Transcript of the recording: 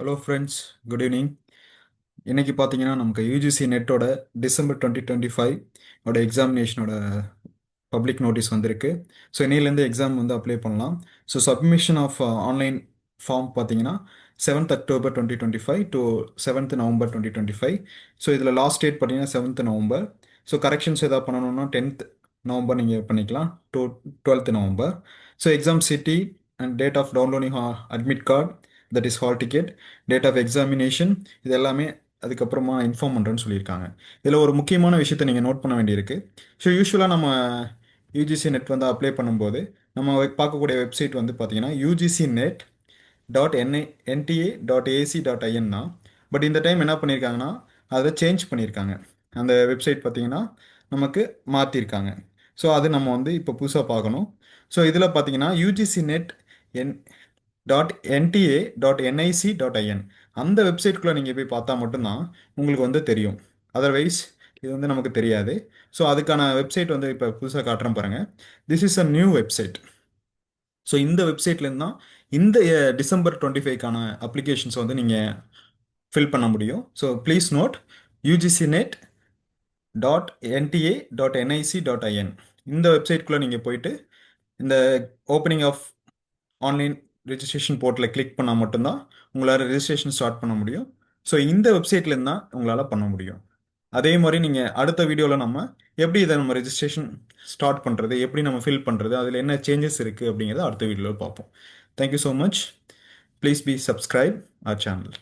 Hello friends, good evening. இன்னைக்கு பார்த்தீங்கன்னா நமக்கு யூஜிசி நெட்டோட டிசம்பர் 2025 ஓட எக்ஸாமினேஷனோட பப்ளிக் நோட்டீஸ் வந்திருக்கு. ஸோ இன்னையிலேருந்து எக்ஸாம் வந்து அப்ளை பண்ணலாம். So submission of online form பார்த்தீங்கன்னா 7th October 2025 to 7th November 2025. So இதில் லாஸ்ட் டேட் பார்த்தீங்கன்னா 7th நவம்பர். ஸோ கரெக்ஷன்ஸ் எதாவது பண்ணணும்னா 10th நவம்பர் நீங்கள் பண்ணிக்கலாம் to 12th November. So exam city and date of downloading admit card, that is hall ticket, date of examination, இது எல்லாமே அதுக்கப்புறமா inform பண்ணுறேன்னு சொல்லியிருக்காங்க. இதில் ஒரு முக்கியமான விஷயத்தை நீங்கள் நோட் பண்ண வேண்டியிருக்கு. ஸோ யூஸ்வலாக நம்ம யூஜிசி நெட் வந்து அப்ளை பண்ணும்போது நம்ம பார்க்கக்கூடிய வெப்சைட் வந்து பார்த்தீங்கன்னா UGC NET dot NTA dot AC dot IN தான். பட் இந்த டைம் என்ன பண்ணியிருக்காங்கன்னா அதை சேஞ்ச் பண்ணியிருக்காங்க. அந்த வெப்சைட் பார்த்தீங்கன்னா நமக்கு மாற்றிருக்காங்க. ஸோ அது நம்ம வந்து இப்போ புதுசாக பார்க்கணும். ஸோ இதில் பார்த்தீங்கன்னா யூஜிசி நெட் என் .nta.nic.in அந்த வெப்சைட்குள்ளே நீங்கள் போய் பார்த்தா மட்டும்தான் உங்களுக்கு வந்து தெரியும். அதர்வைஸ் இது வந்து நமக்கு தெரியாது. ஸோ அதுக்கான வெப்சைட் வந்து இப்போ புதுசாக காட்டுறேன் பாருங்கள். This is a new website. So இந்த வெப்சைட்லேருந்து தான் இந்த டிசம்பர் 25க்கான அப்ளிகேஷன்ஸ் வந்து நீங்கள் ஃபில் பண்ண முடியும். So please note UGC NET .nta.nic.in இந்த வெப்சைட்குள்ளே நீங்கள் போயிட்டு இந்த ஓப்பனிங் ஆஃப் ஆன்லைன் ரெஜிஸ்ட்ரேஷன் போர்ட்டலை கிளிக் பண்ணால் மட்டும்தான் உங்களால் ரெஜிஸ்ட்ரேஷன் ஸ்டார்ட் பண்ண முடியும். ஸோ இந்த வெப்சைட்லேருந்து தான் உங்களால் பண்ண முடியும். அதே மாதிரி நீங்கள் அடுத்த வீடியோவில் நம்ம எப்படி இதை நம்ம ரெஜிஸ்ட்ரேஷன் ஸ்டார்ட் பண்ணுறது, எப்படி நம்ம ஃபில் பண்ணுறது, அதில் என்ன சேஞ்சஸ் இருக்குது அப்படிங்கிறத அடுத்த வீடியோவில் பார்ப்போம். Thank you so much. Please be subscribe our channel.